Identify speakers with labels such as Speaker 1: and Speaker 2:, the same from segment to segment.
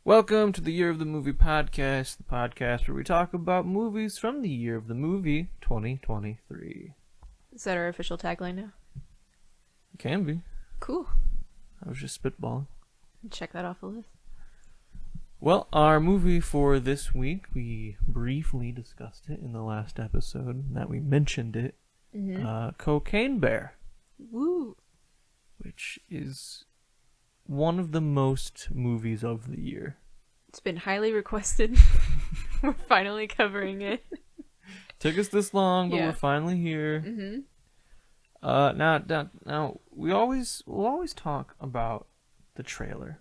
Speaker 1: Welcome to the Year of the Movie podcast, the podcast where we talk about movies from the year of the movie 2023.
Speaker 2: Is that our official tagline now?
Speaker 1: It can be.
Speaker 2: Cool.
Speaker 1: I was just spitballing.
Speaker 2: Check that off the list.
Speaker 1: Well, our movie for this week, we briefly discussed it in the last episode, that we mentioned it. Cocaine Bear.
Speaker 2: Woo!
Speaker 1: Which is one of the most movies of the year.
Speaker 2: It's been highly requested. We're finally covering it.
Speaker 1: Took us this long, but
Speaker 2: Yeah.
Speaker 1: we're finally here. Now we'll always talk about the trailer.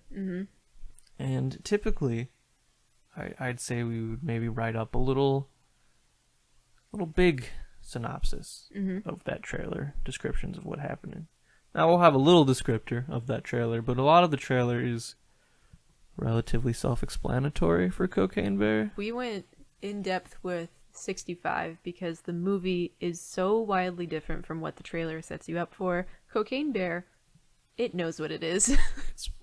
Speaker 1: And typically, I'd say we would maybe write up a little big synopsis of that trailer, descriptions of what happened. Now we'll have a little descriptor of that trailer, but a lot of the trailer is relatively self-explanatory for Cocaine Bear.
Speaker 2: We went in depth with 65 because the movie is so wildly different from what the trailer sets you up for. Cocaine Bear, it knows what it is.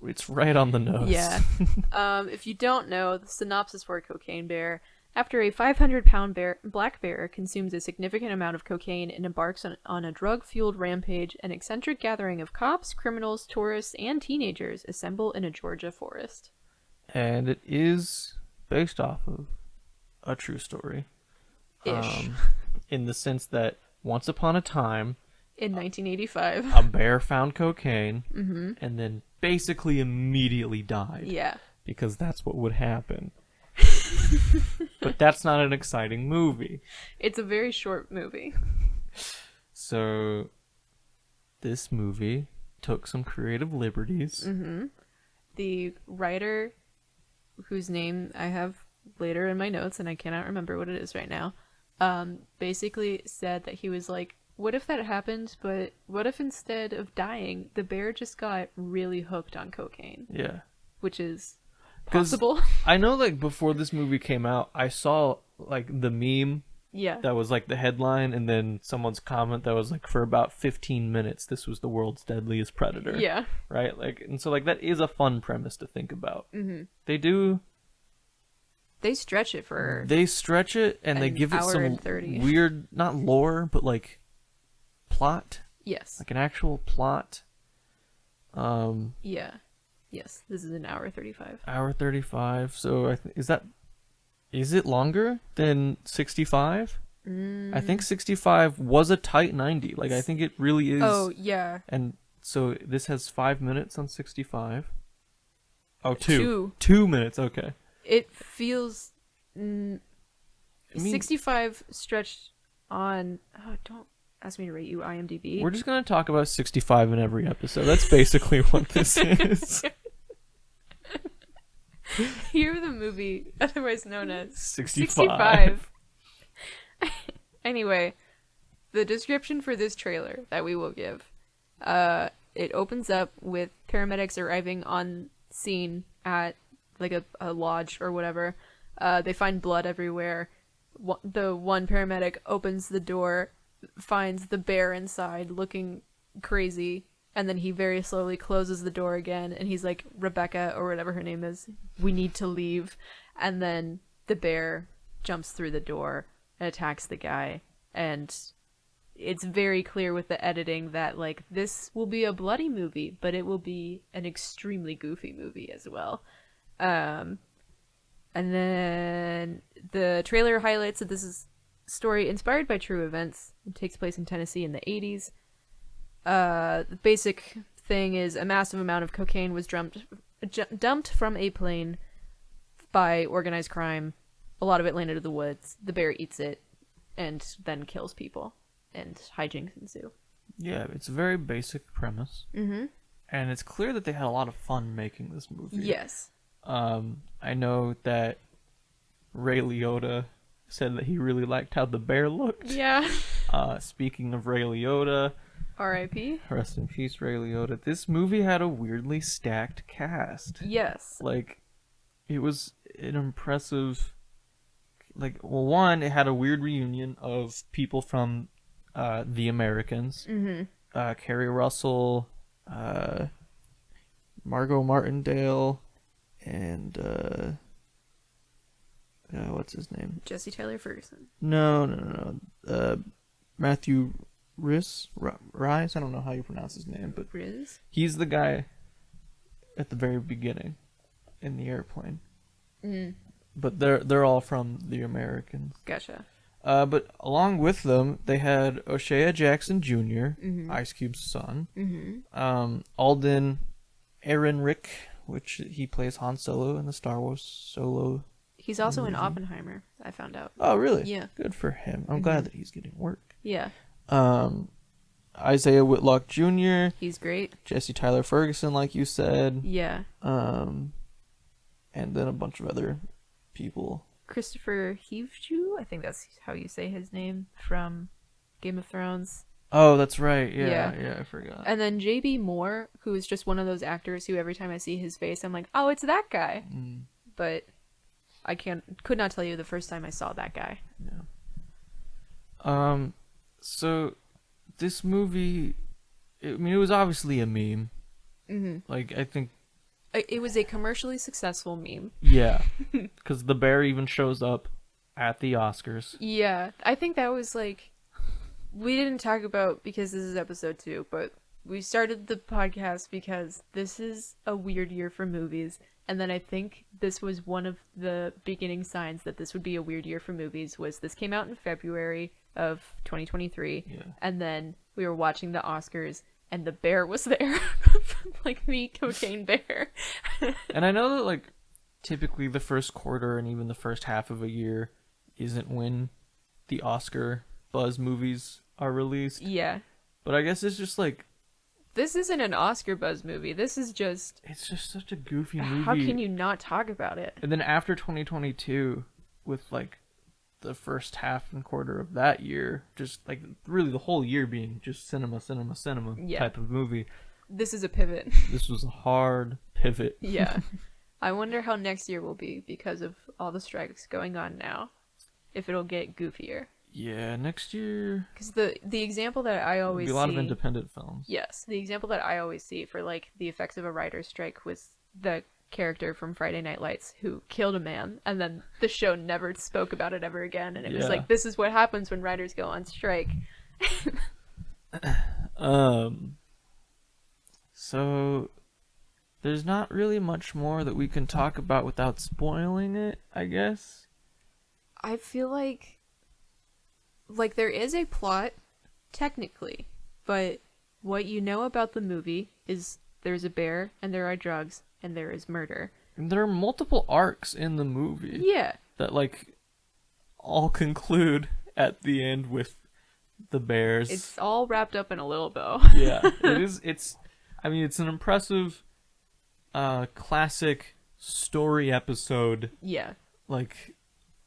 Speaker 1: It's right on the nose.
Speaker 2: Yeah. If you don't know, the synopsis for Cocaine Bear: after a 500-pound black bear consumes a significant amount of cocaine and embarks on a drug-fueled rampage, an eccentric gathering of cops, criminals, tourists, and teenagers assemble in a Georgia forest.
Speaker 1: And it is based off of a true story.
Speaker 2: Ish.
Speaker 1: In the sense that once upon a time,
Speaker 2: In 1985.
Speaker 1: a bear found cocaine and then basically immediately died.
Speaker 2: Yeah.
Speaker 1: Because that's what would happen. But that's not an exciting movie.
Speaker 2: It's a very short movie.
Speaker 1: So this movie took some creative liberties.
Speaker 2: The writer, whose name I have later in my notes and I cannot remember what it is right now, basically said that he was like, what if that happened, but what if instead of dying, the bear just got really hooked on cocaine?
Speaker 1: Yeah.
Speaker 2: Which is possible.
Speaker 1: I know, like, before this movie came out, I saw, like, the meme
Speaker 2: Yeah.
Speaker 1: that was, like, the headline, and then someone's comment that was, like, for about 15 minutes, this was the world's deadliest predator.
Speaker 2: Yeah.
Speaker 1: Right? Like, and so, like, that is a fun premise to think about.
Speaker 2: They stretch it for
Speaker 1: They stretch it, and they
Speaker 2: an
Speaker 1: give it
Speaker 2: hour
Speaker 1: some
Speaker 2: and 30.
Speaker 1: weird, not lore, but, like, plot.
Speaker 2: Yes.
Speaker 1: Like, an actual plot.
Speaker 2: Yeah. Yes. This is an hour 35.
Speaker 1: Hour 35. So is it longer than 65? I think 65 was a tight 90. Like, I think it really is.
Speaker 2: Oh, yeah.
Speaker 1: And so this has 5 minutes on 65. Oh,
Speaker 2: 2.
Speaker 1: 2 minutes. Okay.
Speaker 2: It feels 65 stretched on. Oh, don't ask me to rate you IMDb.
Speaker 1: We're just gonna talk about 65 in every episode. That's basically what this is.
Speaker 2: Hear the movie, otherwise known as
Speaker 1: 65.
Speaker 2: Anyway, the description for this trailer that we will give. It opens up with paramedics arriving on scene at like a lodge or whatever. They find blood everywhere. The one paramedic opens the door, finds the bear inside looking crazy, and then he very slowly closes the door again, and he's like, Rebecca, or whatever her name is, we need to leave. And then the bear jumps through the door and attacks the guy. And it's very clear with the editing that, like, this will be a bloody movie, but it will be an extremely goofy movie as well. And then the trailer highlights that this is a story inspired by true events. It takes place in Tennessee in the 80s. The basic thing is a massive amount of cocaine was dumped from a plane by organized crime. A lot of it landed in the woods. The bear eats it and then kills people, and hijinks ensue.
Speaker 1: Yeah, it's a very basic premise. And it's clear that they had a lot of fun making this movie.
Speaker 2: Yes.
Speaker 1: I know that Ray Liotta said that he really liked how the bear looked.
Speaker 2: Yeah.
Speaker 1: Speaking of Ray Liotta,
Speaker 2: R.I.P.
Speaker 1: rest in peace, Ray Liotta. This movie had a weirdly stacked cast.
Speaker 2: Yes.
Speaker 1: Like, it was an impressive. Like, well, one, it had a weird reunion of people from The Americans. Kerry Russell, Margot Martindale, and what's his name?
Speaker 2: Jesse Tyler Ferguson.
Speaker 1: No. Matthew Rhys. I don't know how you pronounce his name, but
Speaker 2: Riz?
Speaker 1: he's the guy at the very beginning in the airplane.
Speaker 2: Mm.
Speaker 1: But they're all from the Americans.
Speaker 2: Gotcha.
Speaker 1: But along with them, they had O'Shea Jackson Jr.,
Speaker 2: Mm-hmm.
Speaker 1: Ice Cube's son.
Speaker 2: Mm-hmm.
Speaker 1: Alden Ehrenreich, which he plays Han Solo in the Star Wars Solo.
Speaker 2: He's also in Oppenheimer, I found out.
Speaker 1: Oh, really?
Speaker 2: Yeah.
Speaker 1: Good for him. I'm glad that he's getting work.
Speaker 2: Yeah.
Speaker 1: Isaiah Whitlock Jr.
Speaker 2: He's great.
Speaker 1: Jesse Tyler Ferguson, like you said.
Speaker 2: Yeah.
Speaker 1: And then a bunch of other people.
Speaker 2: Christopher Heavju, I think that's how you say his name, from Game of Thrones.
Speaker 1: Oh, that's right. Yeah, I forgot.
Speaker 2: And then J.B. Moore, who is just one of those actors who every time I see his face, I'm like, oh, it's that guy. But I could not tell you the first time I saw that guy.
Speaker 1: Yeah. So this movie, it was obviously a meme.
Speaker 2: Mm-hmm.
Speaker 1: Like, I think.
Speaker 2: It was a commercially successful meme.
Speaker 1: Yeah. Because the bear even shows up at the Oscars.
Speaker 2: Yeah. I think that was like, we didn't talk about, because this is episode 2, but we started the podcast because this is a weird year for movies. And then I think this was one of the beginning signs that this would be a weird year for movies, was this came out in February of 2023.
Speaker 1: Yeah.
Speaker 2: And then we were watching the Oscars and the bear was there. Like the cocaine bear.
Speaker 1: And I know that, like, typically the first quarter and even the first half of a year isn't when the Oscar buzz movies are released.
Speaker 2: Yeah.
Speaker 1: But I guess it's just like,
Speaker 2: this isn't an Oscar buzz movie. This is just...
Speaker 1: it's just such a goofy movie.
Speaker 2: How can you not talk about it?
Speaker 1: And then after 2022, with, like, the first half and quarter of that year, just, like, really the whole year being just cinema type of movie.
Speaker 2: This is a pivot.
Speaker 1: This was a hard pivot.
Speaker 2: Yeah. I wonder how next year will be because of all the strikes going on now. If it'll get goofier.
Speaker 1: Yeah, next year...
Speaker 2: Because the example that I always see...
Speaker 1: There'll be a lot of independent films.
Speaker 2: Yes. The example that I always see for, like, the effects of a writer's strike was the character from Friday Night Lights who killed a man, and then the show never spoke about it ever again, and it was like, this is what happens when writers go on strike.
Speaker 1: So there's not really much more that we can talk about without spoiling it, I guess.
Speaker 2: I feel like there is a plot technically, but what you know about the movie is there's a bear and there are drugs and there is murder.
Speaker 1: And there are multiple arcs in the movie.
Speaker 2: Yeah.
Speaker 1: That, like, all conclude at the end with the bears.
Speaker 2: It's all wrapped up in a little bow.
Speaker 1: Yeah, it is. It's an impressive, classic story episode.
Speaker 2: Yeah.
Speaker 1: Like,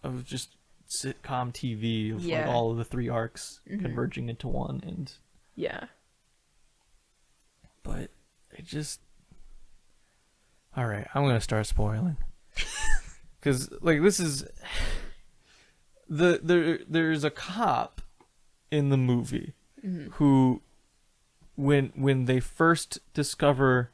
Speaker 1: of just sitcom TV of like all of the 3 arcs converging into one, and
Speaker 2: yeah.
Speaker 1: But it just... Alright, I'm gonna start spoiling. Because, like, this is... There's a cop in the movie who, when they first discover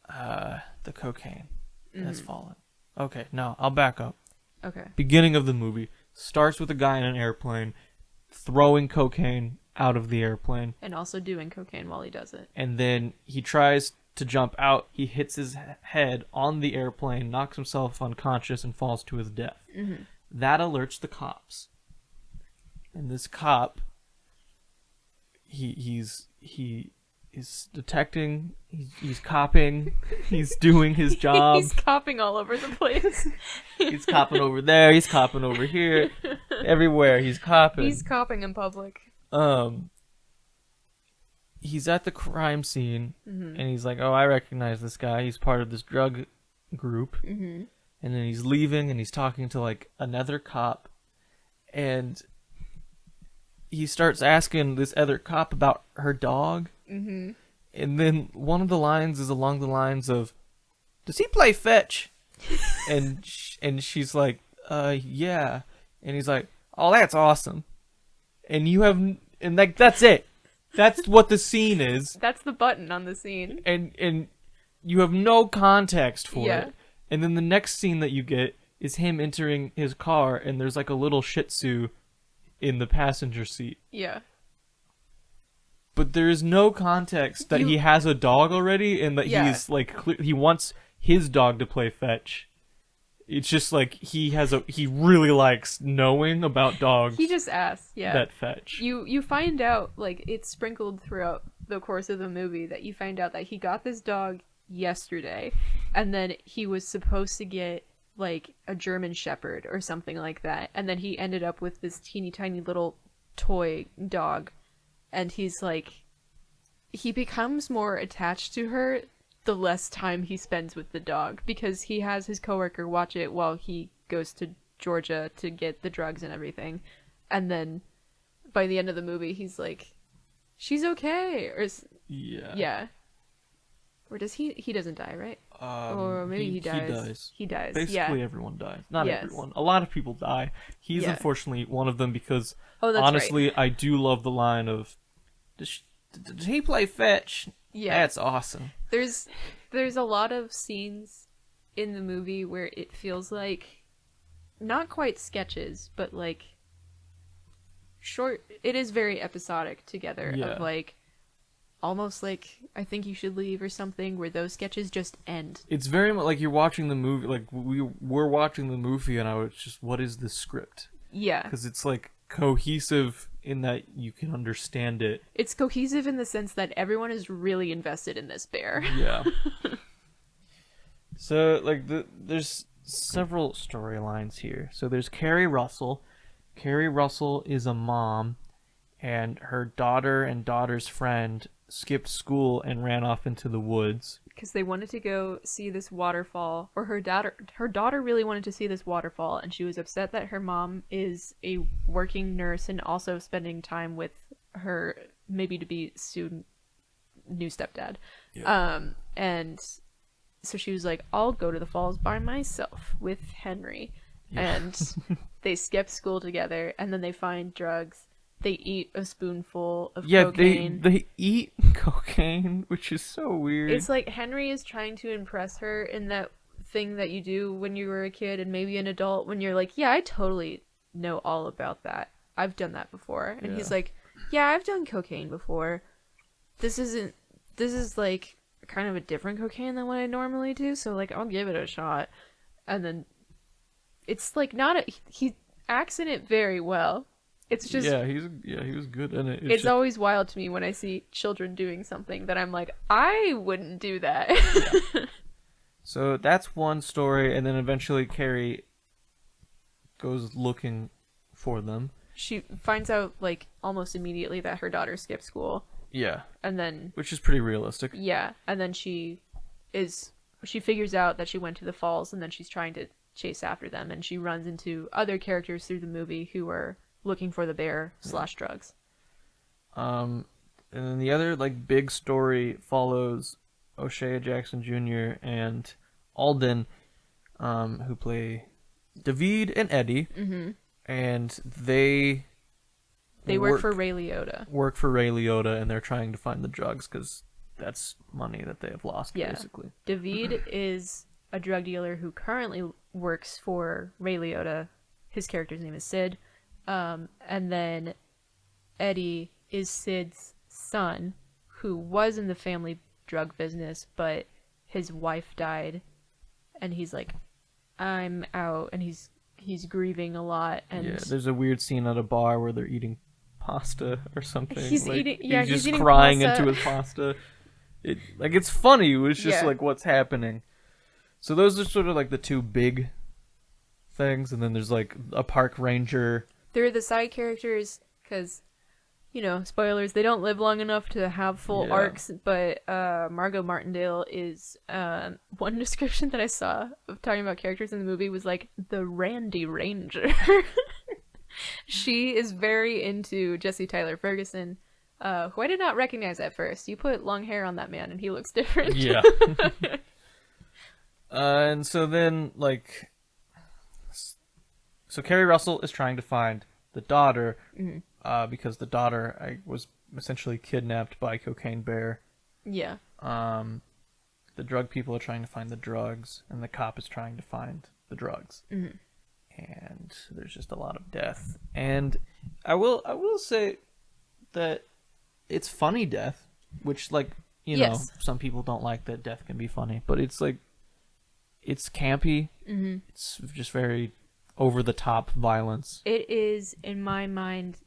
Speaker 1: the cocaine has fallen. Okay, no, I'll back up.
Speaker 2: Okay.
Speaker 1: Beginning of the movie starts with a guy in an airplane throwing cocaine out of the airplane.
Speaker 2: And also doing cocaine while he does it.
Speaker 1: And then he tries to jump out. He hits his head on the airplane, knocks himself unconscious, and falls to his death. Mm-hmm. That alerts the cops. And this cop, he is detecting, he's copping, he's doing his job.
Speaker 2: He's copping all over the place.
Speaker 1: He's copping over there, he's copping over here, everywhere he's copping.
Speaker 2: He's copping in public.
Speaker 1: He's at the crime scene, and he's like, oh, I recognize this guy, he's part of this drug group. Mm-hmm. And then he's leaving, and he's talking to, like, another cop, and he starts asking this other cop about her dog. Mm-hmm. And then one of the lines is along the lines of, does he play fetch? and she's like, yeah. And he's like, oh, that's awesome. And like, that's it. That's what the scene is.
Speaker 2: That's the button on the scene.
Speaker 1: And you have no context for
Speaker 2: Yeah.
Speaker 1: it. And then the next scene that you get is him entering his car, and there's like a little Shih Tzu in the passenger seat.
Speaker 2: Yeah.
Speaker 1: But there is no context that he has a dog already, and that he's like he wants his dog to play fetch. It's just like he really likes knowing about dogs.
Speaker 2: He just asks,
Speaker 1: that fetch.
Speaker 2: You find out, like, it's sprinkled throughout the course of the movie that you find out that he got this dog yesterday, and then he was supposed to get like a German Shepherd or something like that, and then he ended up with this teeny tiny little toy dog, and he's like, he becomes more attached to her the less time he spends with the dog, because he has his coworker watch it while he goes to Georgia to get the drugs and everything, and then by the end of the movie he's like, she's okay, or or does he doesn't die, right? Or maybe he dies. He dies.
Speaker 1: Basically, everyone dies. Not everyone. A lot of people die. He's unfortunately one of them, because honestly, right. I do love the line of, did he play fetch? Yeah. That's awesome.
Speaker 2: There's a lot of scenes in the movie where it feels like, not quite sketches, but like short, it is very episodic together, of like, almost like I Think You Should Leave or something, where those sketches just end.
Speaker 1: It's very much like you're watching the movie, like we're watching the movie, and I was just, what is the script? Yeah. Because it's like cohesive in that you can understand it.
Speaker 2: It's cohesive in the sense that everyone is really invested in this bear.
Speaker 1: Yeah. So, like, there's several storylines here. So there's Carrie Russell. Carrie Russell is a mom, and her daughter and daughter's friend skipped school and ran off into the woods
Speaker 2: because they wanted to go see this waterfall, or her daughter really wanted to see this waterfall, and she was upset that her mom is a working nurse and also spending time with her maybe to be soon new stepdad. And so she was like, I'll go to the falls by myself with Henry. And they skip school together, and then they find drugs. They eat a spoonful of cocaine.
Speaker 1: They eat cocaine, which is so weird.
Speaker 2: It's like Henry is trying to impress her in that thing that you do when you were a kid and maybe an adult, when you're like, yeah, I totally know all about that. I've done that before. And he's like, yeah, I've done cocaine before. This is like kind of a different cocaine than what I normally do, so like I'll give it a shot. And then it's like he acts in it very well. It's just
Speaker 1: he was good in it.
Speaker 2: It's always wild to me when I see children doing something that I'm like, I wouldn't do that.
Speaker 1: Yeah. So that's one story, and then eventually Carrie goes looking for them.
Speaker 2: She finds out like almost immediately that her daughter skipped school.
Speaker 1: Yeah.
Speaker 2: And then,
Speaker 1: which is pretty realistic.
Speaker 2: Yeah, and then she figures out that she went to the falls, and then she's trying to chase after them, and she runs into other characters through the movie who are looking for the bear / drugs. And
Speaker 1: then the other like big story follows O'Shea Jackson Jr. and Alden, who play David and Eddie, and they
Speaker 2: work for Ray Liotta.
Speaker 1: Work for Ray Liotta, and they're trying to find the drugs because that's money that they have lost, basically.
Speaker 2: David is a drug dealer who currently works for Ray Liotta. His character's name is Sid. And then Eddie is Sid's son, who was in the family drug business, but his wife died, and he's like, I'm out, and he's grieving a lot. And
Speaker 1: there's a weird scene at a bar where they're eating pasta or something.
Speaker 2: He's
Speaker 1: just
Speaker 2: eating
Speaker 1: crying
Speaker 2: pasta.
Speaker 1: into his pasta. It's funny. It's just like what's happening. So those are sort of like the two big things, and then there's like a park ranger.
Speaker 2: They're the side characters because, spoilers, they don't live long enough to have full arcs, but Margot Martindale is, one description that I saw of talking about characters in the movie was like, the Randy Ranger. She is very into Jesse Tyler Ferguson, who I did not recognize at first. You put long hair on that man and he looks different.
Speaker 1: Yeah. And so then, so Carrie Russell is trying to find the daughter, because the daughter was essentially kidnapped by Cocaine Bear. Yeah. the drug people are trying to find the drugs, and the cop is trying to find the drugs.
Speaker 2: Mm-hmm.
Speaker 1: And there's just a lot of death. And I will say that it's funny death, which, like, you know, some people don't like that death can be funny, but it's like, it's campy.
Speaker 2: Mm-hmm.
Speaker 1: It's just very over the top violence.
Speaker 2: It is, in my mind,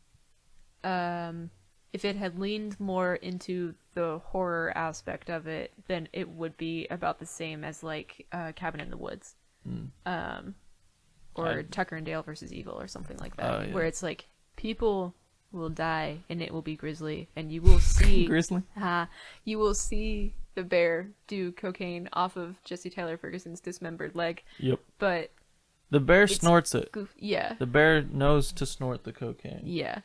Speaker 2: if it had leaned more into the horror aspect of it, then it would be about the same as, like, Cabin in the Woods. Or Tucker and Dale versus Evil or something like that, where it's like, people will die and it will be grisly, and you will see
Speaker 1: Grizzly?
Speaker 2: You will see the bear do cocaine off of Jesse Tyler Ferguson's dismembered leg.
Speaker 1: Yep.
Speaker 2: But
Speaker 1: the bear snorts it.
Speaker 2: Yeah.
Speaker 1: The bear knows to snort the cocaine.
Speaker 2: Yeah.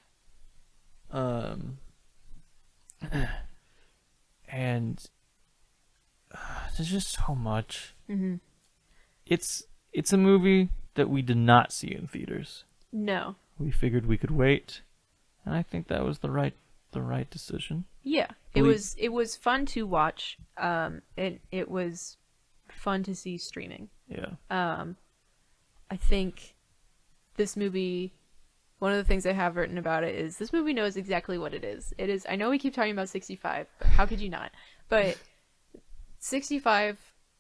Speaker 1: And there's just so much.
Speaker 2: Mm-hmm.
Speaker 1: It's a movie that we did not see in theaters.
Speaker 2: No.
Speaker 1: We figured we could wait, and I think that was the right decision.
Speaker 2: Yeah. It was fun to watch. It was fun to see streaming.
Speaker 1: Yeah.
Speaker 2: I think this movie, one of the things I have written about it is this movie knows exactly what it is. It is, I know we keep talking about 65, but how could you not? But 65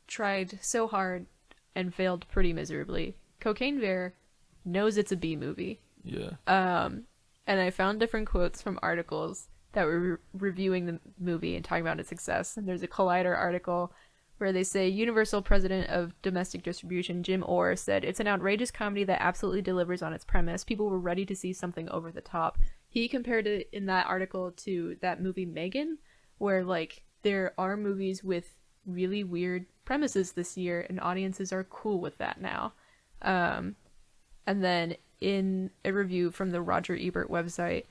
Speaker 2: tried so hard and failed pretty miserably. Cocaine Bear knows it's a B movie.
Speaker 1: Yeah.
Speaker 2: And I found different quotes from articles that were reviewing the movie and talking about its success. And there's a Collider article where they say Universal president of domestic distribution Jim Orr said, "It's an outrageous comedy that absolutely delivers on its premise. People were ready to see something over the top." He compared it in that article to that movie Megan, where, like, there are movies with really weird premises this year and audiences are cool with that now. And then in a review from the Roger Ebert website,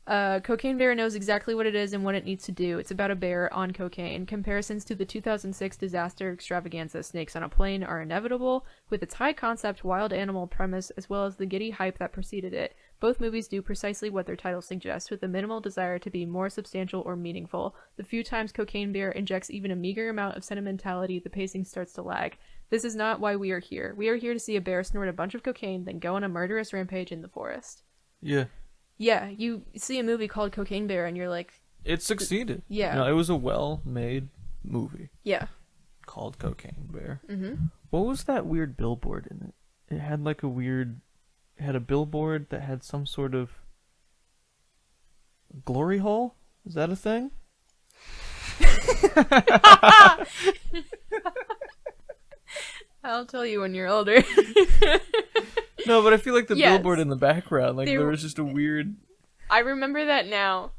Speaker 2: Cocaine Bear knows exactly what it is and what it needs to do. It's about a bear on cocaine. Comparisons to the 2006 disaster extravaganza Snakes on a Plane are inevitable, with its high concept, wild animal premise, as well as the giddy hype that preceded it. Both movies do precisely what their titles suggest, with a minimal desire to be more substantial or meaningful. The few times Cocaine Bear injects even a meager amount of sentimentality, the pacing starts to lag. This is not why we are here. We are here to see a bear snort a bunch of cocaine, then go on a murderous rampage in the forest.
Speaker 1: Yeah.
Speaker 2: Yeah, you see a movie called Cocaine Bear and you're like...
Speaker 1: It succeeded.
Speaker 2: Yeah.
Speaker 1: You know, it was a well-made movie.
Speaker 2: Yeah.
Speaker 1: Called Cocaine Bear.
Speaker 2: Mm-hmm.
Speaker 1: What was that weird billboard in it? It had like it had a billboard that had some sort of glory hole? Is that a thing?
Speaker 2: I'll tell you when you're older.
Speaker 1: No, but I feel like the billboard in the background, like there was just a weird...
Speaker 2: I remember that now.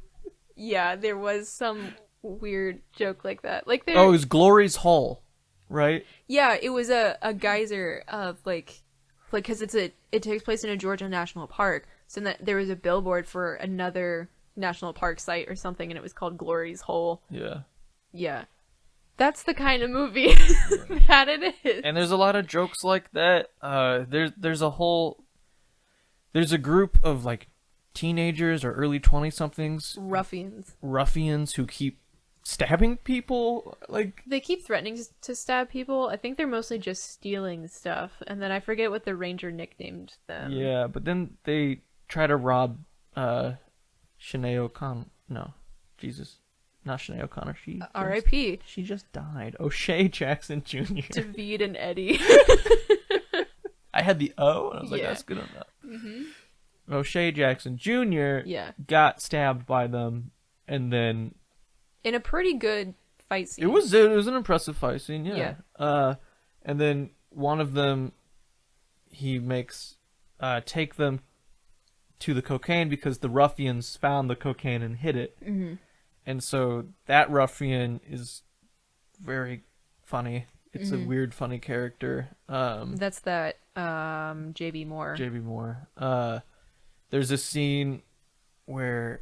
Speaker 2: Yeah, there was some weird joke like that. Like there...
Speaker 1: Oh, it was Glory's Hall, right?
Speaker 2: Yeah, it was a geyser of like because it takes place in a Georgia national park. So that there was a billboard for another national park site or something, and it was called Glory's Hole.
Speaker 1: Yeah.
Speaker 2: Yeah. That's the kind of movie that it is.
Speaker 1: And there's a lot of jokes like that. There's a group of like teenagers or early 20-somethings. Ruffians who keep stabbing people. Like
Speaker 2: they keep threatening to stab people. I think they're mostly just stealing stuff. And then I forget what the ranger nicknamed them.
Speaker 1: Yeah, but then they try to rob Sinead O'Connor. No, Jesus. Not Sinead O'Connor. She
Speaker 2: R.I.P.
Speaker 1: She just died. O'Shea Jackson Jr.
Speaker 2: David and Eddie.
Speaker 1: I had the O, and I was like, that's good enough. Mm-hmm. O'Shea Jackson Jr. Got stabbed by them, and then
Speaker 2: in a pretty good fight scene.
Speaker 1: It was an impressive fight scene. Yeah. And then one of them, he makes take them to the cocaine because the ruffians found the cocaine and hid it. Mm-hmm. And so that ruffian is very funny. It's a weird, funny character.
Speaker 2: That's that J.B. Moore.
Speaker 1: J.B. Moore. There's a scene where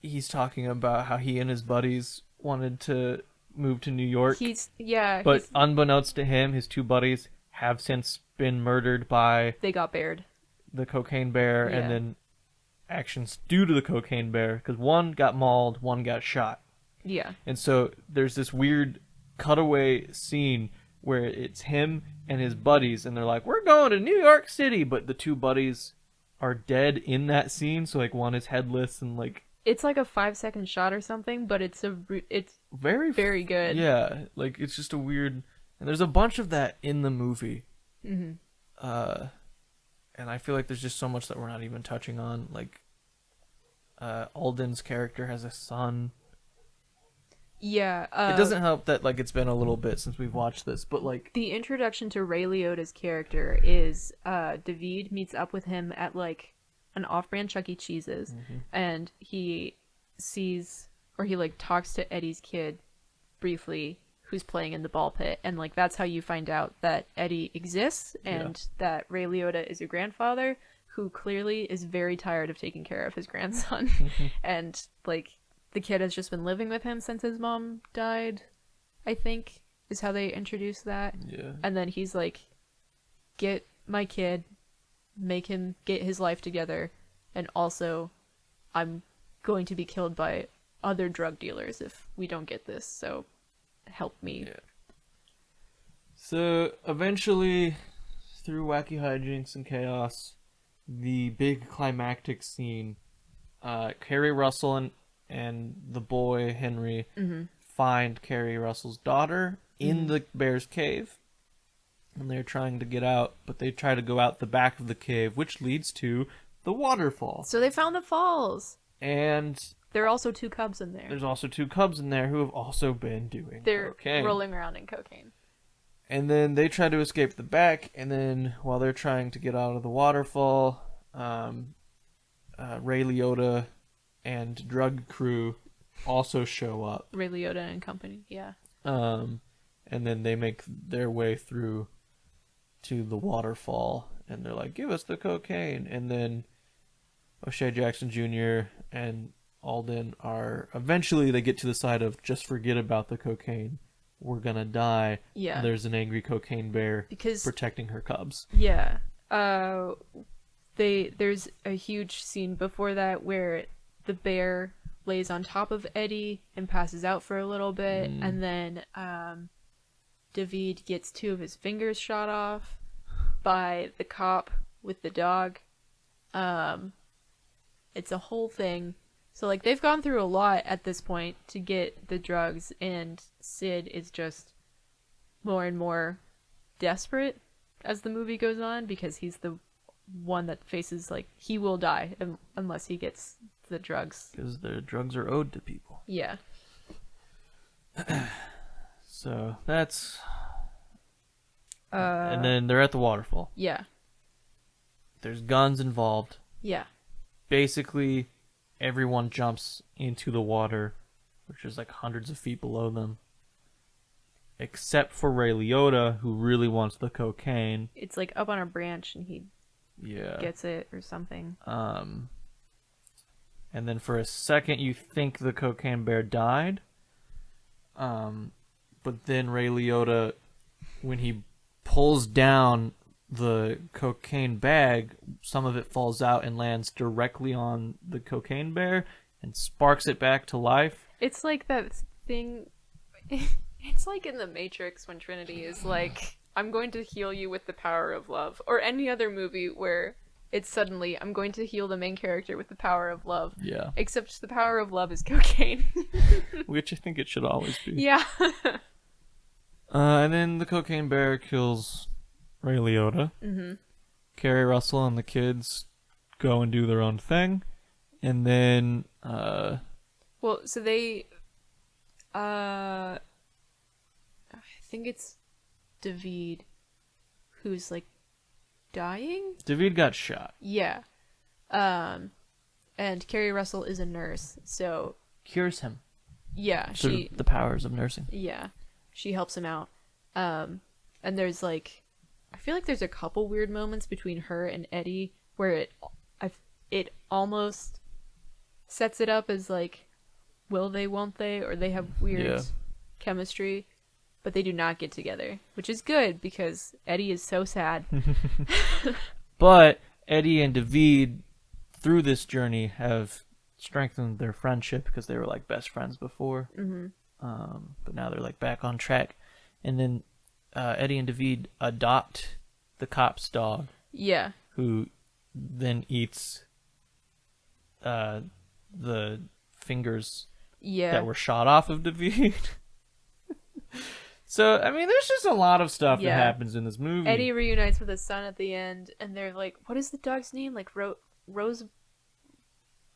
Speaker 1: he's talking about how he and his buddies wanted to move to New York. But unbeknownst to him, his two buddies have since been murdered by...
Speaker 2: They got bared.
Speaker 1: The Cocaine Bear, and then... actions due to the Cocaine Bear, because one got mauled, one got shot.
Speaker 2: Yeah.
Speaker 1: And so there's this weird cutaway scene where it's him and his buddies, and they're like, "We're going to New York City," but the two buddies are dead in that scene. So like one is headless and like
Speaker 2: it's like a 5-second shot or something, but it's very good.
Speaker 1: Yeah, like it's just a weird, and there's a bunch of that in the movie.
Speaker 2: Mm-hmm.
Speaker 1: And I feel like there's just so much that we're not even touching on. Like, Alden's character has a son.
Speaker 2: Yeah.
Speaker 1: It doesn't help that like it's been a little bit since we've watched this, but like
Speaker 2: the introduction to Ray Liotta's character is David meets up with him at like an off-brand Chuck E. Cheese's, and he sees, or he like talks to Eddie's kid briefly, who's playing in the ball pit, and like that's how you find out that Eddie exists and that Ray Liotta is your grandfather, who clearly is very tired of taking care of his grandson. And like the kid has just been living with him since his mom died, I think, is how they introduce that.
Speaker 1: Yeah.
Speaker 2: And then he's like, get my kid, make him get his life together, and also I'm going to be killed by other drug dealers if we don't get this, so help me.
Speaker 1: Yeah. So eventually, through wacky hijinks and chaos, the big climactic scene, Carrie Russell and the boy Henry find Carrie Russell's daughter in the bear's cave, and they're trying to get out, but they try to go out the back of the cave, which leads to the waterfall.
Speaker 2: So they found the falls.
Speaker 1: And
Speaker 2: there are also 2 cubs in there.
Speaker 1: There's also 2 cubs in there who have also been doing cocaine.
Speaker 2: Rolling around in cocaine.
Speaker 1: And then they try to escape the back, and then while they're trying to get out of the waterfall, Ray Liotta and drug crew also show up.
Speaker 2: Ray Liotta and company, yeah.
Speaker 1: And then they make their way through to the waterfall, and they're like, "Give us the cocaine." And then O'Shea Jackson Jr. and Alden are eventually they get to the side of just forget about the cocaine. We're gonna die.
Speaker 2: Yeah.
Speaker 1: And there's an angry cocaine bear
Speaker 2: because
Speaker 1: protecting her cubs.
Speaker 2: Yeah. There's a huge scene before that where the bear lays on top of Eddie and passes out for a little bit, and then David gets 2 of his fingers shot off by the cop with the dog. It's a whole thing. So like they've gone through a lot at this point to get the drugs, and Sid is just more and more desperate as the movie goes on, because he's the one that faces like he will die unless he gets the drugs.
Speaker 1: Because the drugs are owed to people.
Speaker 2: Yeah.
Speaker 1: So that's and then they're at the waterfall.
Speaker 2: Yeah.
Speaker 1: There's guns involved.
Speaker 2: Yeah.
Speaker 1: Basically, everyone jumps into the water, which is like hundreds of feet below them, except for Ray Liotta, who really wants the cocaine.
Speaker 2: It's like up on a branch, and he gets it or something.
Speaker 1: And then for a second, you think the cocaine bear died. But then Ray Liotta, when he pulls down the cocaine bag, some of it falls out and lands directly on the cocaine bear and sparks it back to life.
Speaker 2: It's like that thing. It's like in The Matrix when Trinity is like, "I'm going to heal you with the power of love," or any other movie where it's suddenly, "I'm going to heal the main character with the power of love."
Speaker 1: Yeah.
Speaker 2: Except the power of love is cocaine.
Speaker 1: Which I think it should always be.
Speaker 2: Yeah.
Speaker 1: And then the cocaine bear kills Ray Liotta. Mm-hmm. Carrie Russell and the kids go and do their own thing. And then,
Speaker 2: well, so they, I think it's David who's like dying?
Speaker 1: David got shot.
Speaker 2: Yeah. And Carrie Russell is a nurse, so
Speaker 1: Cures him.
Speaker 2: yeah,
Speaker 1: Through the powers of nursing.
Speaker 2: Yeah, she helps him out. And there's like, I feel like there's a couple weird moments between her and Eddie where it almost sets it up as like, will they, won't they, or they have weird chemistry, but they do not get together, which is good because Eddie is so sad.
Speaker 1: But Eddie and David, through this journey, have strengthened their friendship because they were like best friends before.
Speaker 2: Mm-hmm.
Speaker 1: but now they're like back on track. And then Eddie and David adopt the cop's dog,
Speaker 2: Yeah.
Speaker 1: who then eats the fingers
Speaker 2: Yeah.
Speaker 1: that were shot off of David. So, I mean, there's just a lot of stuff that happens in this movie.
Speaker 2: Eddie reunites with his son at the end, and they're like, what is the dog's name? Like, Rose...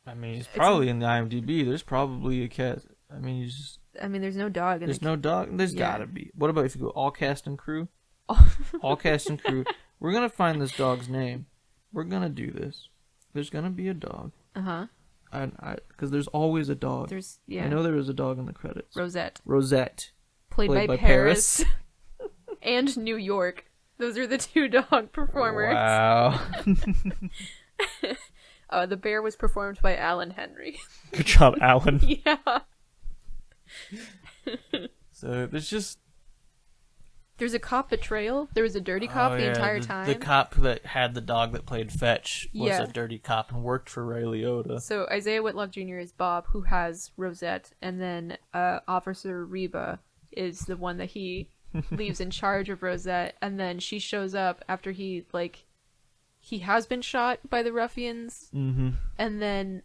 Speaker 1: I mean, it's probably in the IMDb. There's probably a cat. I mean, you just...
Speaker 2: I mean, there's no dog.
Speaker 1: There's no dog? There's gotta be. What about if you go all cast and crew? All cast and crew. We're gonna find this dog's name. We're gonna do this. There's gonna be a dog.
Speaker 2: Uh-huh.
Speaker 1: Because there's always a dog. I know there was a dog in the credits.
Speaker 2: Rosette. Played by Paris. And New York. Those are the two dog performers.
Speaker 1: Wow.
Speaker 2: The bear was performed by Alan Henry.
Speaker 1: Good job, Alan.
Speaker 2: Yeah.
Speaker 1: So there's
Speaker 2: a cop betrayal. There was a dirty cop the entire time.
Speaker 1: The cop that had the dog that played fetch was
Speaker 2: Yeah.
Speaker 1: a dirty cop and worked for Ray Liotta.
Speaker 2: So Isaiah Whitlock Jr. is Bob, who has Rosette, and then Officer Reba is the one that he leaves in charge of Rosette, and then she shows up after he has been shot by the ruffians, and then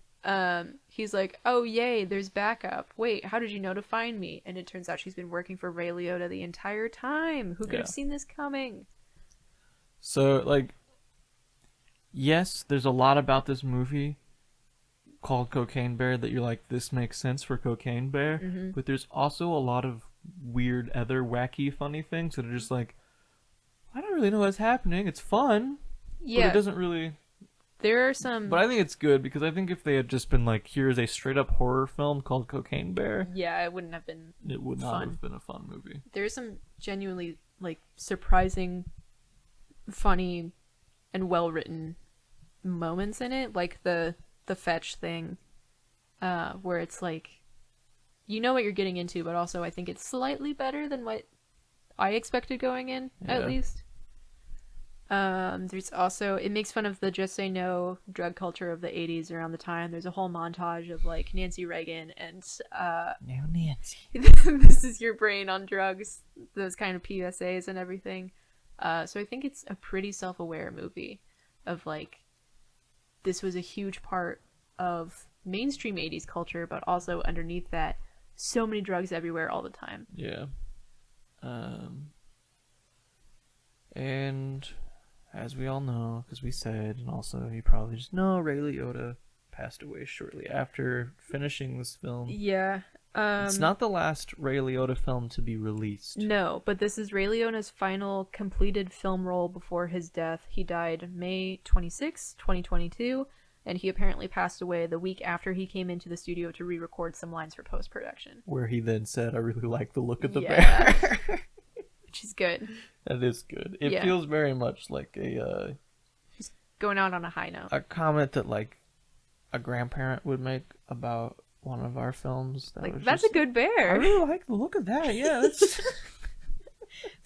Speaker 2: he's like, oh yay, there's backup. Wait, how did you know to find me? And it turns out she's been working for Ray Liotta the entire time. Who could have seen this coming?
Speaker 1: So, like, yes, there's a lot about this movie called Cocaine Bear that you're like, this makes sense for Cocaine Bear, but there's also a lot of weird, other wacky, funny things that are just like, I don't really know what's happening. It's fun, but it doesn't really...
Speaker 2: There are some...
Speaker 1: But I think it's good, because I think if they had just been like, here's a straight-up horror film called Cocaine Bear...
Speaker 2: Yeah, it wouldn't have been
Speaker 1: It would not have been a fun movie.
Speaker 2: There's some genuinely, like, surprising, funny, and well-written moments in it. Like the fetch thing, where it's like, you know what you're getting into, but also I think it's slightly better than what I expected going in, at least. There's also, it makes fun of the Just Say No drug culture of the 80s around the time. There's a whole montage of like Nancy Reagan and
Speaker 1: No Nancy.
Speaker 2: This Is Your Brain on drugs, those kind of PSAs and everything. So I think it's a pretty self-aware movie of like, this was a huge part of mainstream 80s culture, but also underneath that, so many drugs everywhere all the time.
Speaker 1: Yeah. And as we all know, because we said, and also you probably just know, Ray Liotta passed away shortly after finishing this film.
Speaker 2: Yeah.
Speaker 1: It's not the last Ray Liotta film to be released.
Speaker 2: No, but this is Ray Liotta's final completed film role before his death. He died May 26, 2022, and he apparently passed away the week after he came into the studio to re-record some lines for post-production.
Speaker 1: Where he then said, I really like the look of the bear.
Speaker 2: Which is good.
Speaker 1: That is good. It feels very much like
Speaker 2: He's going out on a high note.
Speaker 1: A comment that like a grandparent would make about one of our films.
Speaker 2: That's a good bear.
Speaker 1: I really like the look of that. Yeah, that's...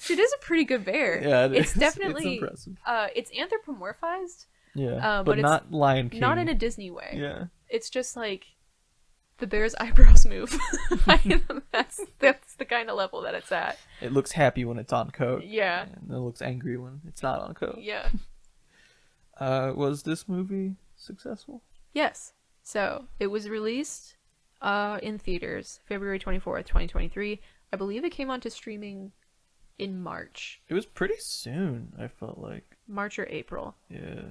Speaker 2: It is a pretty good bear.
Speaker 1: Yeah,
Speaker 2: it's definitely
Speaker 1: it's impressive.
Speaker 2: It's anthropomorphized.
Speaker 1: Yeah,
Speaker 2: but
Speaker 1: not Lion King.
Speaker 2: Not in a Disney way.
Speaker 1: Yeah,
Speaker 2: it's just like the bear's eyebrows move. That's the kind of level that it's at.
Speaker 1: It looks happy when it's on coat.
Speaker 2: Yeah,
Speaker 1: and it looks angry when it's not on coat.
Speaker 2: Yeah.
Speaker 1: Was this movie successful?
Speaker 2: Yes. So it was released in theaters February 24th, 2023. I believe it came onto streaming in March.
Speaker 1: It was pretty soon, I felt like.
Speaker 2: March or April.
Speaker 1: Yeah.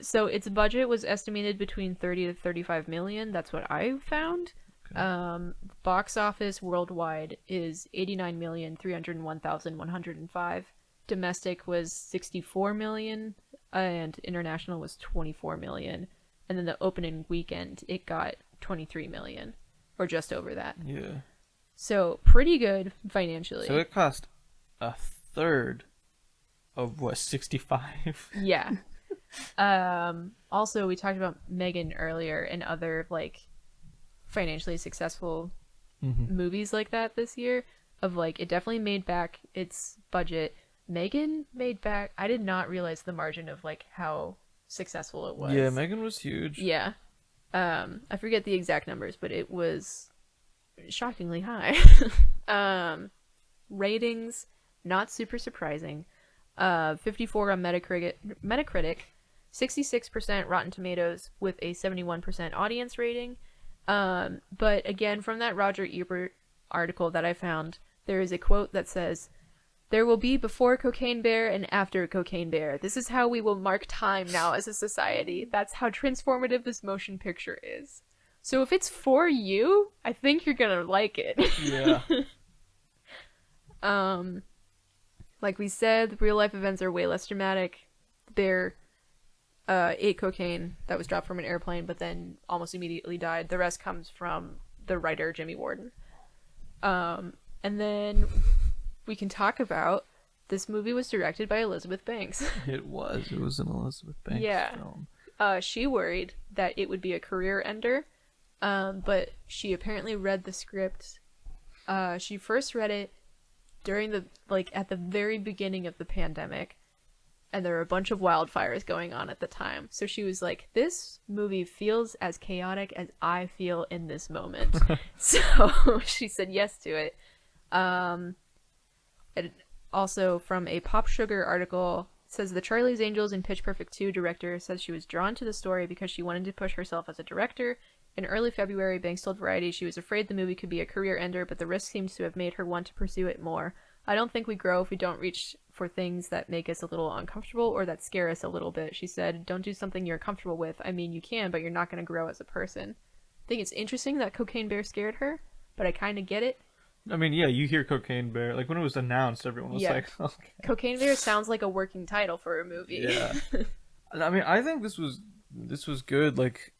Speaker 2: So its budget was estimated between 30 to 35 million. That's what I found. Okay. Box office worldwide is 89,301,105. Domestic was 64 million, and international was 24 million. And then the opening weekend, it got 23 million, or just over that.
Speaker 1: Yeah.
Speaker 2: So pretty good financially.
Speaker 1: So it cost a third of what, 65?
Speaker 2: Yeah. Also, we talked about Megan earlier and other like financially successful movies like that this year. Of like, it definitely made back its budget. Megan made back. I did not realize the margin of like how successful it was.
Speaker 1: Yeah, Megan was huge.
Speaker 2: Yeah. I forget the exact numbers, but it was shockingly high. Ratings, not super surprising. 54 on Metacritic, 66% Rotten Tomatoes with a 71% audience rating. But again, from that Roger Ebert article that I found, there is a quote that says, "There will be before Cocaine Bear and after Cocaine Bear. This is how we will mark time now as a society. That's how transformative this motion picture is." So if it's for you, I think you're gonna like it.
Speaker 1: Yeah.
Speaker 2: Like we said, real life events are way less dramatic. Bear ate cocaine that was dropped from an airplane, but then almost immediately died. The rest comes from the writer Jimmy Warden. And then we can talk about this movie was directed by Elizabeth Banks.
Speaker 1: It was an Elizabeth Banks film.
Speaker 2: She worried that it would be a career ender, but she apparently read the script. She first read it during at the very beginning of the pandemic, and there were a bunch of wildfires going on at the time. So she was like, this movie feels as chaotic as I feel in this moment. So she said yes to it. It also, from a Pop Sugar article, says the Charlie's Angels and Pitch Perfect 2 director says she was drawn to the story because she wanted to push herself as a director. In early February, Banks told Variety she was afraid the movie could be a career ender, but the risk seems to have made her want to pursue it more. "I don't think we grow if we don't reach for things that make us a little uncomfortable or that scare us a little bit," she said. "Don't do something you're comfortable with. I mean, you can, but you're not going to grow as a person." I think it's interesting that Cocaine Bear scared her, but I kind of get it.
Speaker 1: I mean, yeah, you hear Cocaine Bear. Like, when it was announced, everyone was like, okay.
Speaker 2: Cocaine Bear sounds like a working title for a movie.
Speaker 1: Yeah. I mean, I think this was good. Like,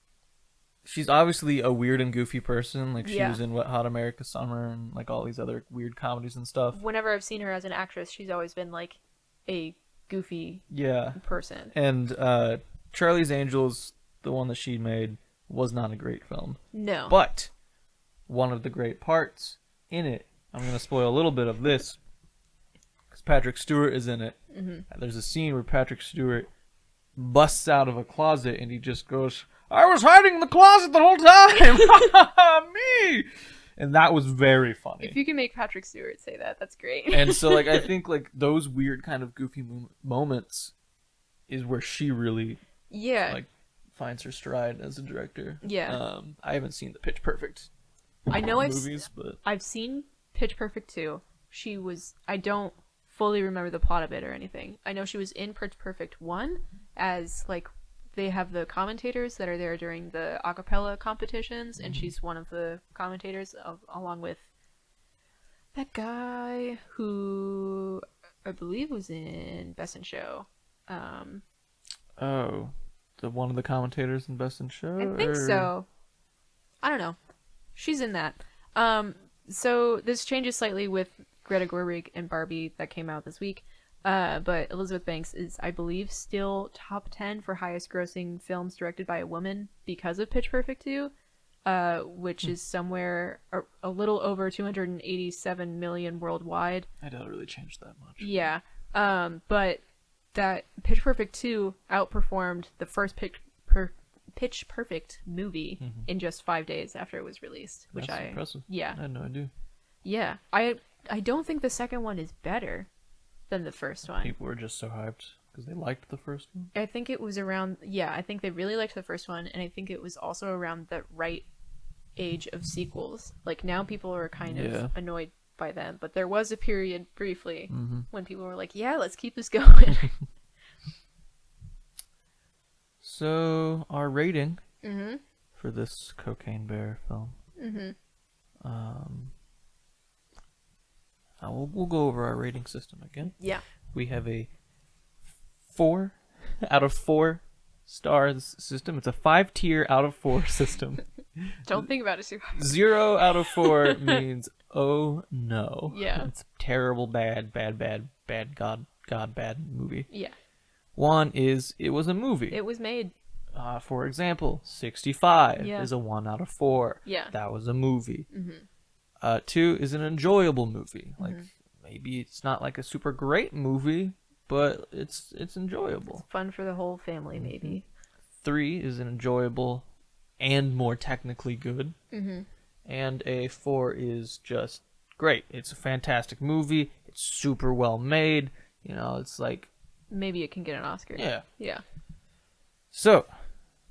Speaker 1: she's obviously a weird and goofy person. Like, she was in Wet Hot America Summer and, like, all these other weird comedies and stuff.
Speaker 2: Whenever I've seen her as an actress, she's always been, like, a goofy person.
Speaker 1: And Charlie's Angels, the one that she made, was not a great film.
Speaker 2: No.
Speaker 1: But one of the great parts in it, I'm going to spoil a little bit of this, because Patrick Stewart is in it. Mm-hmm. There's a scene where Patrick Stewart busts out of a closet and he just goes, "I was hiding in the closet the whole time!" Me! And that was very funny.
Speaker 2: If you can make Patrick Stewart say that, that's great.
Speaker 1: And so, like, I think, like, those weird kind of goofy moments is where she really, like, finds her stride as a director.
Speaker 2: Yeah.
Speaker 1: I haven't seen the Pitch Perfect movies, but
Speaker 2: I've seen Pitch Perfect 2. I don't fully remember the plot of it or anything. I know she was in Pitch Perfect 1 as, like, they have the commentators that are there during the a cappella competitions, and she's one of the commentators along with that guy who I believe was in Best in Show.
Speaker 1: One of the commentators in Best in Show?
Speaker 2: I think so. I don't know. She's in that. So this changes slightly with Greta Gerwig and Barbie that came out this week. But Elizabeth Banks is, I believe, still top 10 for highest grossing films directed by a woman because of Pitch Perfect 2, which is somewhere a little over 287 million worldwide.
Speaker 1: I doubt it really changed that much.
Speaker 2: Yeah. But that Pitch Perfect 2 outperformed the first Pitch Perfect movie in just 5 days after it was released, which
Speaker 1: That's impressive.
Speaker 2: Yeah.
Speaker 1: I had no idea.
Speaker 2: Yeah. I don't think the second one is better than the first one.
Speaker 1: People were just so hyped because they liked the first one.
Speaker 2: I think it was around, I think they really liked the first one, and I think it was also around the right age of sequels. Like, now people are kind of annoyed by them, but there was a period briefly when people were like, yeah, let's keep this going.
Speaker 1: So, our rating for this Cocaine Bear film. We'll go over our rating system again.
Speaker 2: Yeah.
Speaker 1: We have a 4 out of 4 stars system. It's a 5-tier out of 4 system.
Speaker 2: Don't think about it too hard.
Speaker 1: 0 out of 4 means, oh no.
Speaker 2: Yeah.
Speaker 1: It's terrible, bad, God, bad movie.
Speaker 2: Yeah.
Speaker 1: 1 is, it was a movie.
Speaker 2: It was made.
Speaker 1: For example, 65
Speaker 2: Yeah.
Speaker 1: is a 1 out of 4.
Speaker 2: Yeah.
Speaker 1: That was a movie. 2 is an enjoyable movie. Like, maybe it's not like a super great movie, but it's enjoyable.
Speaker 2: It's fun for the whole family, maybe.
Speaker 1: 3 is an enjoyable and more technically good. and a 4 is just great. It's a fantastic movie. It's super well made. You know, it's like...
Speaker 2: Maybe it can get an Oscar.
Speaker 1: Yeah.
Speaker 2: Yeah.
Speaker 1: So,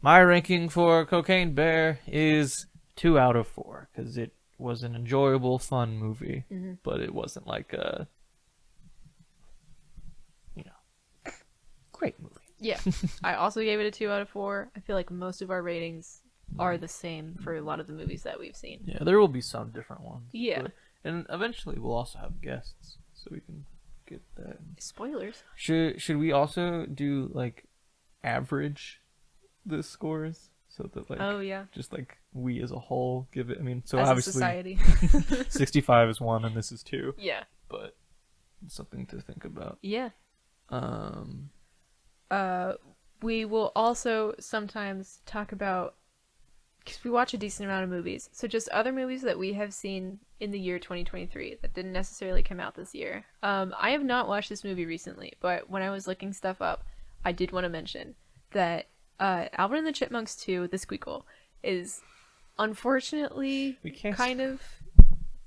Speaker 1: my ranking for Cocaine Bear is 2 out of 4, because it was an enjoyable, fun movie, but it wasn't like a, great movie.
Speaker 2: Yeah. I also gave it a 2 out of 4. I feel like most of our ratings are the same for a lot of the movies that we've seen.
Speaker 1: Yeah, there will be some different ones.
Speaker 2: Yeah.
Speaker 1: And eventually we'll also have guests, so we can get that.
Speaker 2: Spoilers.
Speaker 1: Should we also do, like, average the scores? So that, like,
Speaker 2: Oh, yeah.
Speaker 1: just, like, we as a whole give it, I mean, so
Speaker 2: As
Speaker 1: obviously...
Speaker 2: a society.
Speaker 1: 65 is 1 and this is 2.
Speaker 2: Yeah.
Speaker 1: But it's something to think about.
Speaker 2: Yeah. We will also sometimes talk about, because we watch a decent amount of movies, so just other movies that we have seen in the year 2023 that didn't necessarily come out this year. I have not watched this movie recently, but when I was looking stuff up, I did want to mention that Alvin and the Chipmunks 2, The Squeakle, is unfortunately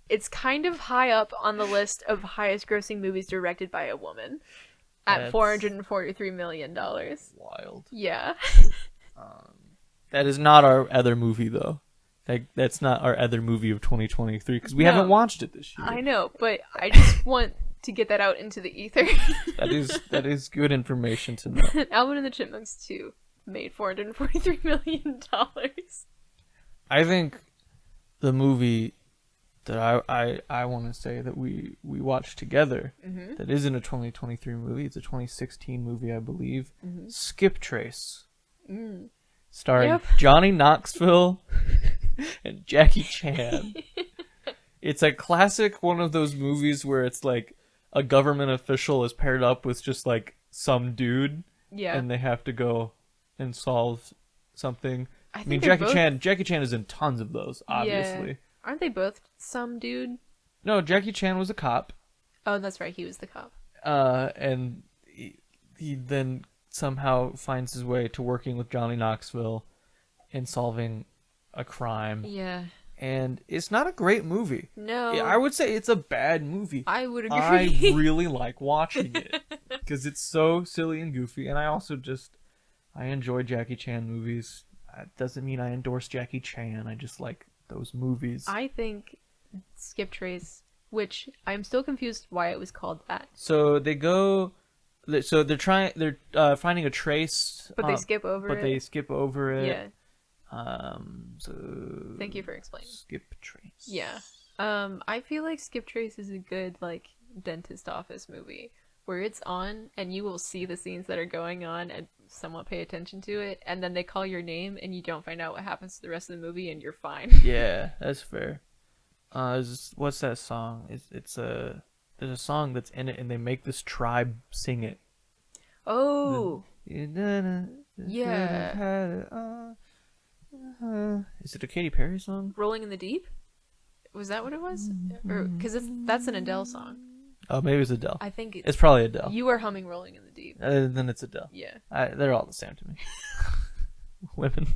Speaker 2: it's kind of high up on the list of highest grossing movies directed by a woman at $443 million.
Speaker 1: Wild.
Speaker 2: Yeah.
Speaker 1: That is not our other movie, though. That's not our other movie of 2023, because we haven't watched it this year.
Speaker 2: I know, but I just want to get that out into the ether.
Speaker 1: That is good information to know.
Speaker 2: Alvin and the Chipmunks 2 made $443 million.
Speaker 1: I think the movie that I want to say that we watched together that isn't a 2023 movie, it's a 2016 movie, I believe. Skip Trace. Starring Johnny Knoxville and Jackie Chan. It's a classic one of those movies where it's like a government official is paired up with just like some dude.
Speaker 2: Yeah.
Speaker 1: And they have to go and solve something. I mean,
Speaker 2: Jackie
Speaker 1: Chan is in tons of those, obviously.
Speaker 2: Yeah. Aren't they both some dude?
Speaker 1: No, Jackie Chan was a cop.
Speaker 2: Oh, that's right. He was the cop.
Speaker 1: And he then somehow finds his way to working with Johnny Knoxville and solving a crime.
Speaker 2: Yeah.
Speaker 1: And it's not a great movie.
Speaker 2: No.
Speaker 1: I would say it's a bad movie.
Speaker 2: I would agree.
Speaker 1: I really like watching it because it's so silly and goofy. And I also I enjoy Jackie Chan movies. It doesn't mean I endorse Jackie Chan. I just like those movies.
Speaker 2: I think Skip Trace, which I'm still confused why it was called that.
Speaker 1: So they're finding a trace,
Speaker 2: but they skip over it.
Speaker 1: But they skip over it.
Speaker 2: Yeah.
Speaker 1: So
Speaker 2: thank you for explaining.
Speaker 1: Skip Trace.
Speaker 2: Yeah. I feel like Skip Trace is a good like dentist office movie where it's on and you will see the scenes that are going on and somewhat pay attention to it, and then they call your name and you don't find out what happens to the rest of the movie and you're fine.
Speaker 1: Yeah, that's fair. What's that song? There's a song that's in it and they make this tribe sing it.
Speaker 2: Oh.
Speaker 1: Yeah. Is it a Katy Perry song?
Speaker 2: Rolling in the Deep? Was that what it was? Or because that's an Adele song.
Speaker 1: Oh, maybe it's Adele.
Speaker 2: I think
Speaker 1: it's probably Adele.
Speaker 2: You are humming "Rolling in the Deep."
Speaker 1: Then it's Adele.
Speaker 2: Yeah,
Speaker 1: they're all the same to me. Women.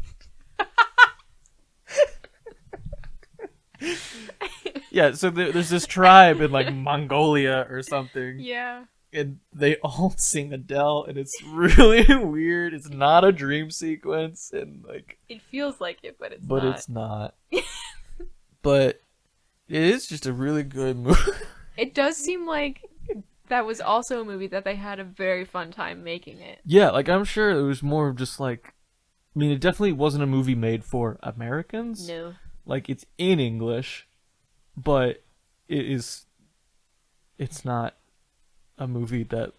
Speaker 1: Yeah, so there's this tribe in like Mongolia or something.
Speaker 2: Yeah.
Speaker 1: And they all sing Adele, and it's really weird. It's not a dream sequence, and like
Speaker 2: it feels like it, but it's
Speaker 1: not.
Speaker 2: But
Speaker 1: it's not. But it is just a really good movie.
Speaker 2: It does seem like that was also a movie that they had a very fun time making it.
Speaker 1: Yeah, like I'm sure it was more of just like, I mean, it definitely wasn't a movie made for Americans.
Speaker 2: No.
Speaker 1: Like it's in English, but it's not a movie that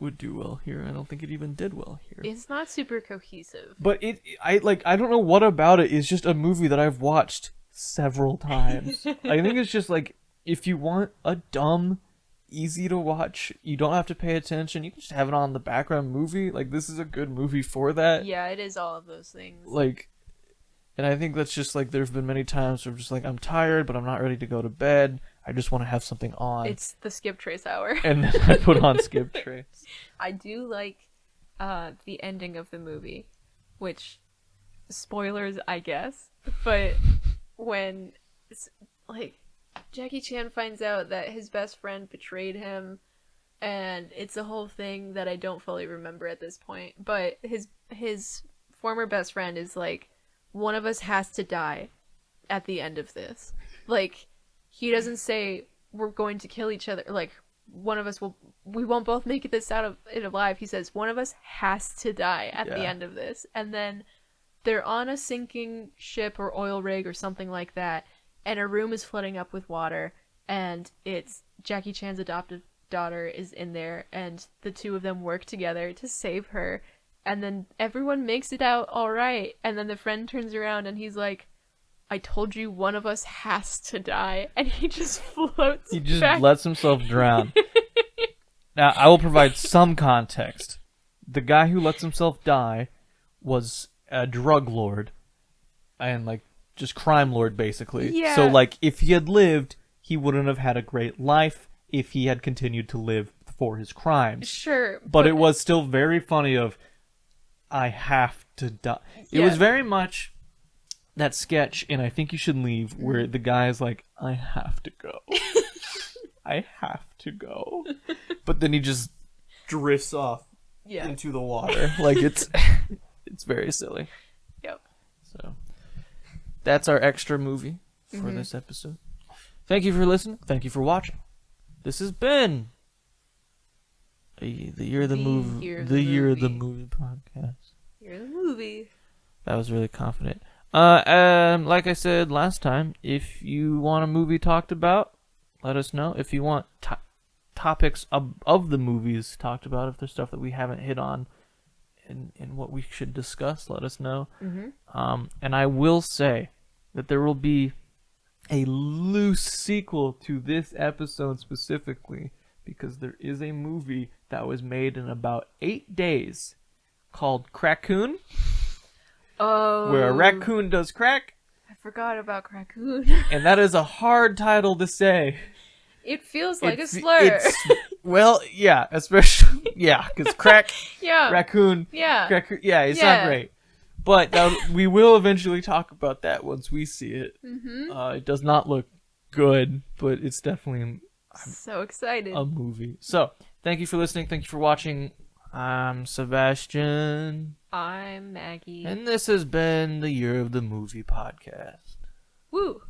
Speaker 1: would do well here. I don't think it even did well here.
Speaker 2: It's not super cohesive.
Speaker 1: But I don't know what about it is just a movie that I've watched several times. I think it's just like, if you want a dumb, easy to watch, you don't have to pay attention, you can just have it on the background movie. Like, this is a good movie for that.
Speaker 2: Yeah, it is all of those things.
Speaker 1: Like, and I think that's just like, there's been many times where I'm just like, I'm tired, but I'm not ready to go to bed. I just want to have something on.
Speaker 2: It's the Skip Trace hour.
Speaker 1: And then I put on Skip Trace.
Speaker 2: I do like the ending of the movie, which, spoilers, I guess, but when, like, Jackie Chan finds out that his best friend betrayed him, and it's a whole thing that I don't fully remember at this point, but his former best friend is like, one of us has to die at the end of this. Like, he doesn't say we're going to kill each other, like, one of us we won't both make this out of it alive. He says one of us has to die at the end of this. And then they're on a sinking ship or oil rig or something like that, and a room is flooding up with water, and it's Jackie Chan's adopted daughter is in there, and the two of them work together to save her, and then everyone makes it out all right, and then the friend turns around and he's like, I told you one of us has to die, and he just floats.
Speaker 1: He just
Speaker 2: back.
Speaker 1: lets himself drown. Now, I will provide some context. The guy who lets himself die was a drug lord, and like just crime lord basically.
Speaker 2: Yeah.
Speaker 1: So like if he had lived, he wouldn't have had a great life if he had continued to live for his crimes.
Speaker 2: Sure.
Speaker 1: But it was still very funny of, I have to die. It was very much that sketch in I Think You Should Leave where the guy is like, I have to go. I have to go. But then he just drifts off into the water. Like it's very silly.
Speaker 2: Yep.
Speaker 1: So that's our extra movie for this episode. Thank you for listening. Thank you for watching. This has been the Year of the Movie podcast.
Speaker 2: Year of the Movie.
Speaker 1: That was really confident. Like I said last time, if you want a movie talked about, let us know. If you want topics of the movies talked about, if there's stuff that we haven't hit on and what we should discuss, let us know. And I will say that there will be a loose sequel to this episode specifically, because there is a movie that was made in about 8 days called Crackoon.
Speaker 2: Oh.
Speaker 1: Where a raccoon does crack.
Speaker 2: I forgot about Crackoon.
Speaker 1: And that is a hard title to say.
Speaker 2: It feels like a slur.
Speaker 1: Well, yeah, especially, because crack, raccoon, crack, it's not great. But we will eventually talk about that once we see it. It does not look good, but it's definitely
Speaker 2: so excited.
Speaker 1: A movie. So, thank you for listening. Thank you for watching. I'm Sebastian.
Speaker 2: I'm Maggie.
Speaker 1: And this has been the Year of the Movie podcast.
Speaker 2: Woo!